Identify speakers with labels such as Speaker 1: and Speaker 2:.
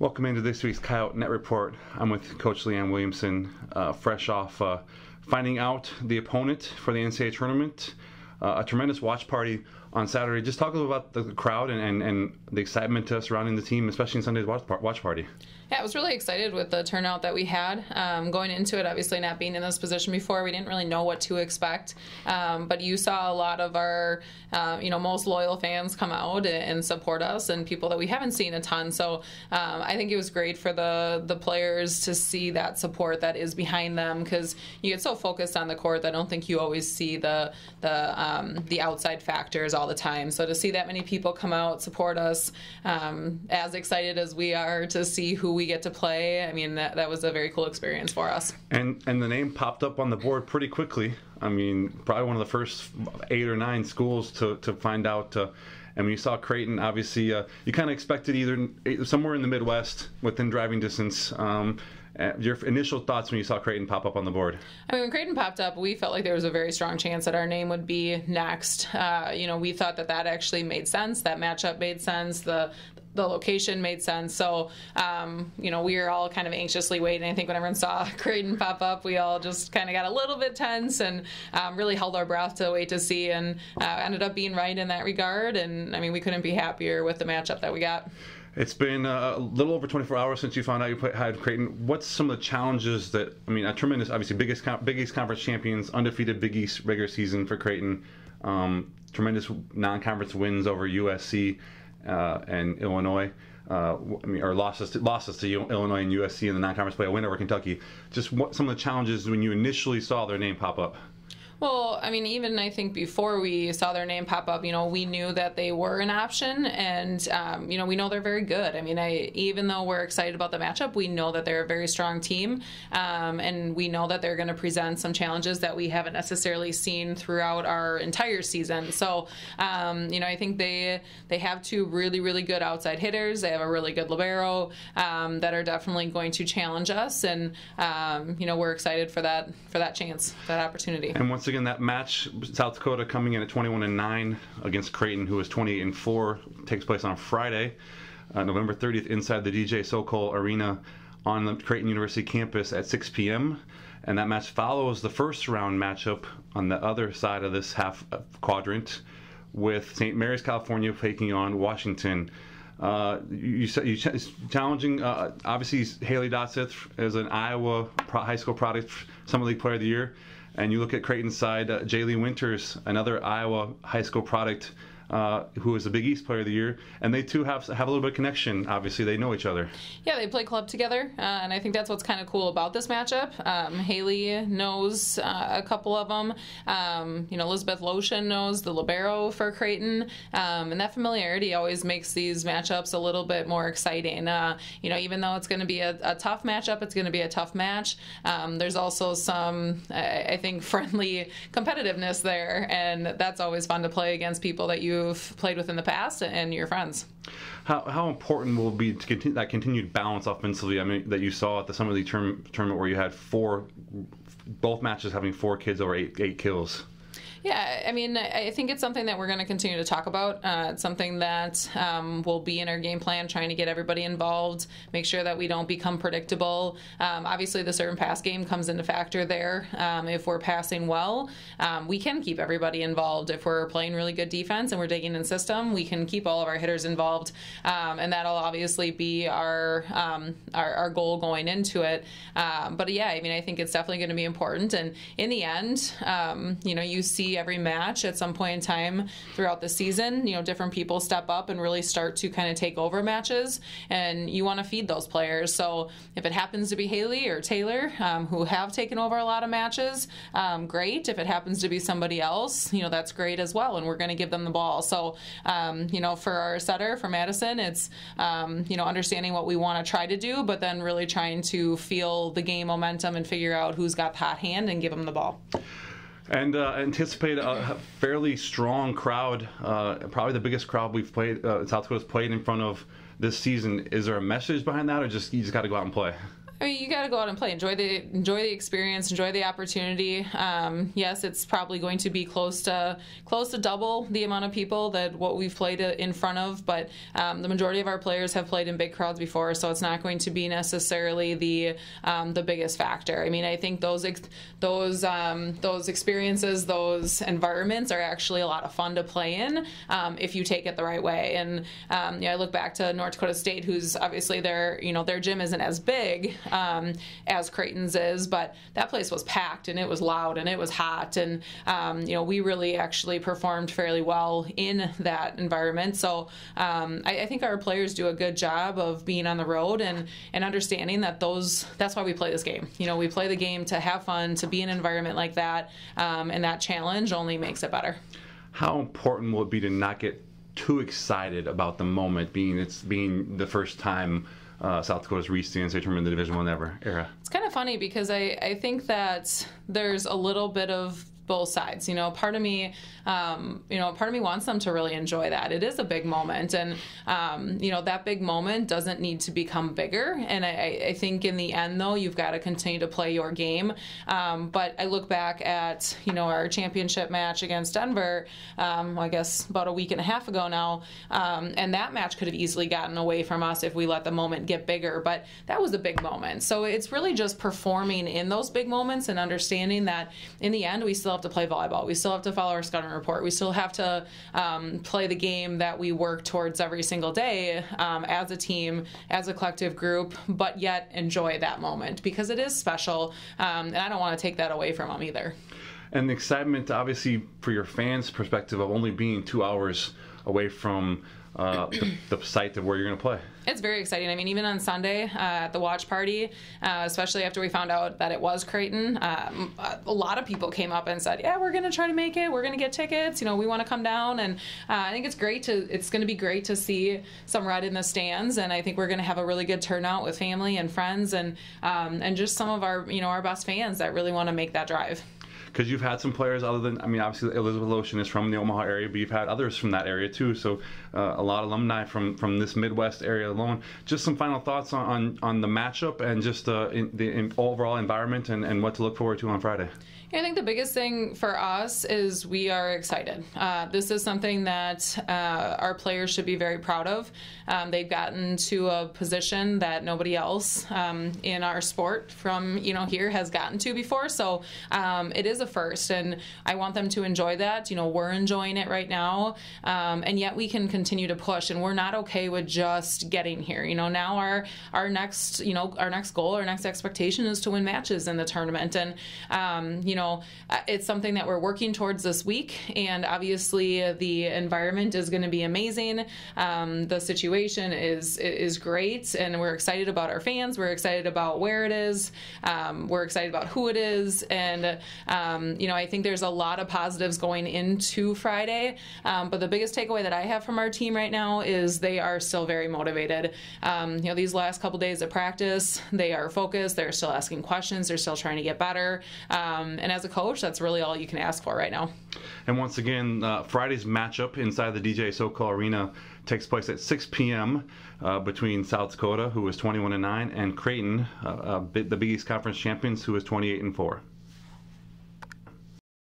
Speaker 1: Welcome into this week's Coyote Net Report. I'm with Coach Leanne Williamson, fresh off finding out the opponent for the NCAA tournament. A tremendous watch party on Saturday. Just talk a little about the crowd and the excitement surrounding the team, especially in Sunday's watch party.
Speaker 2: Yeah, I was really excited with the turnout that we had. Going into it, obviously not being in this position before, we didn't really know what to expect. But you saw a lot of our, most loyal fans come out and support us, and people that we haven't seen a ton. So I think it was great for the players to see that support that is behind them, because you get so focused on the court that I don't think you always see the outside factors all the time. So to see that many people come out, support us, as excited as we are to see who we get to play, I mean, that was a very cool experience for us.
Speaker 1: And the name popped up on the board pretty quickly. I mean, probably one of the first 8 or 9 schools to find out. And when you saw Creighton, obviously, you kind of expected either somewhere in the Midwest within driving distance. Your initial thoughts when you saw Creighton pop up on the board?
Speaker 2: I mean, when Creighton popped up, we felt like there was a very strong chance that our name would be next. We thought that actually made sense. That matchup made sense. The location made sense. So, we were all kind of anxiously waiting. I think when everyone saw Creighton pop up, we all just kind of got a little bit tense and really held our breath to wait to see, and ended up being right in that regard. And, I mean, we couldn't be happier with the matchup that we got.
Speaker 1: It's been a little over 24 hours since you found out you had Creighton. What's some of the challenges that, I mean, a tremendous, obviously, biggest conference champions, undefeated Big East regular season for Creighton, tremendous non-conference wins over USC and Illinois, or losses to Illinois and USC in the non-conference play, a win over Kentucky. Just what some of the challenges when you initially saw their name pop up?
Speaker 2: Well, I mean, even I think before we saw their name pop up, we knew that they were an option, and, we know they're very good. I mean, even though we're excited about the matchup, we know that they're a very strong team, and we know that they're going to present some challenges that we haven't necessarily seen throughout our entire season. So, I think they have 2 really, really good outside hitters. They have a really good libero that are definitely going to challenge us, and, we're excited for that chance, that opportunity.
Speaker 1: And once again, that match, South Dakota coming in at 21-9 against Creighton, who is 28-4, takes place on Friday, November 30th, inside the DJ Sokol Arena on the Creighton University campus at 6 p.m. And that match follows the first round matchup on the other side of this half quadrant, with St. Mary's, California, taking on Washington. You challenging, obviously, Haley Dotseth is an Iowa high school product, Summer League Player of the Year. And you look at Creighton's side, Jaylee Winters, another Iowa high school product, who is the Big East Player of the Year, and they too have a little bit of connection. Obviously, they know each other. Yeah,
Speaker 2: they play club together, and I think that's what's kind of cool about this matchup. Haley knows a couple of them. Elizabeth Lotion knows the libero for Creighton, and that familiarity always makes these matchups a little bit more exciting. Even though it's going to be a tough matchup, it's going to be a tough match. There's also some, I think, friendly competitiveness there, and that's always fun to play against people that you've played with in the past and your friends.
Speaker 1: How important will it be to continue that continued balance offensively? I mean, that you saw at the Summer League tournament where you had both matches having 4 kids over 8 kills.
Speaker 2: Yeah, I mean, I think it's something that we're going to continue to talk about. It's something that will be in our game plan, trying to get everybody involved, make sure that we don't become predictable. Obviously, the serve and pass game comes into factor there. If we're passing well, we can keep everybody involved. If we're playing really good defense and we're digging in system, we can keep all of our hitters involved, and that'll obviously be our goal going into it. But yeah, I mean, I think it's definitely going to be important. And in the end, you see every match at some point in time throughout the season, different people step up and really start to kind of take over matches, and you want to feed those players. So if it happens to be Haley or Taylor, who have taken over a lot of matches, great. If it happens to be somebody else, that's great as well, and we're going to give them the ball. So, for our setter, for Madison, it's, understanding what we want to try to do, but then really trying to feel the game momentum and figure out who's got the hot hand and give them the ball.
Speaker 1: And anticipate a fairly strong crowd, probably the biggest crowd we've played, South Dakota's played in front of this season. Is there a message behind that, or you just got to go out and play?
Speaker 2: I mean, you got to go out and play. Enjoy the experience. Enjoy the opportunity. Yes, it's probably going to be close to double the amount of people that what we've played in front of. But the majority of our players have played in big crowds before, so it's not going to be necessarily the biggest factor. I mean, I think those experiences, those environments are actually a lot of fun to play in if you take it the right way. And I look back to North Dakota State, who's obviously their gym isn't as big as Creighton's is, but that place was packed and it was loud and it was hot, and we really actually performed fairly well in that environment. So I think our players do a good job of being on the road and understanding that that's why we play this game. We play the game to have fun, to be in an environment like that, and that challenge only makes it better.
Speaker 1: How important will it be to not get too excited about the moment, being the first time South Dakota's reached the NCAA tournament in the Division I era?
Speaker 2: It's kind of funny because I think that there's a little bit of both sides. Part of me wants them to really enjoy that. It is a big moment, and that big moment doesn't need to become bigger. And I think in the end, though, you've got to continue to play your game. But I look back at our championship match against Denver, I guess about a week and a half ago now, and that match could have easily gotten away from us if we let the moment get bigger. But that was a big moment. So it's really just performing in those big moments and understanding that in the end we still have to play volleyball. We still have to follow our scouting report. We still have to play the game that we work towards every single day as a team, as a collective group, but yet enjoy that moment because it is special, and I don't want to take that away from them either.
Speaker 1: And the excitement, obviously, for your fans' perspective of only being 2 hours away from the site of where you're going to play.
Speaker 2: It's very exciting. I mean, even on Sunday at the watch party, especially after we found out that it was Creighton, a lot of people came up and said, yeah, we're going to try to make it. We're going to get tickets. We want to come down. And I think it's going to be great to see some red in the stands. And I think we're going to have a really good turnout with family and friends and just some of our, our best fans that really want to make that drive.
Speaker 1: Because you've had some players obviously Elizabeth Lotion is from the Omaha area, but you've had others from that area too. So a lot of alumni from this Midwest area alone. Just some final thoughts on the matchup and just the overall environment and what to look forward to on Friday.
Speaker 2: I think the biggest thing for us is we are excited. This is something that our players should be very proud of. They've gotten to a position that nobody else in our sport from here has gotten to before. So it is a first, and I want them to enjoy that. We're enjoying it right now, and yet we can continue to push. And we're not okay with just getting here. Now our next goal, our next expectation is to win matches in the tournament, and it's something that we're working towards this week, and obviously the environment is going to be amazing. The situation is great, and we're excited about our fans. We're excited about where it is. We're excited about who it is, and I think there's a lot of positives going into Friday. But the biggest takeaway that I have from our team right now is they are still very motivated. These last couple days of practice, they are focused. They're still asking questions. They're still trying to get better. And as a coach, that's really all you can ask for right now.
Speaker 1: And once again, Friday's matchup inside the DJ Sokol Arena takes place at 6 p.m. Between South Dakota, who is 21-9, and Creighton, the Big East Conference champions, who is 28-4.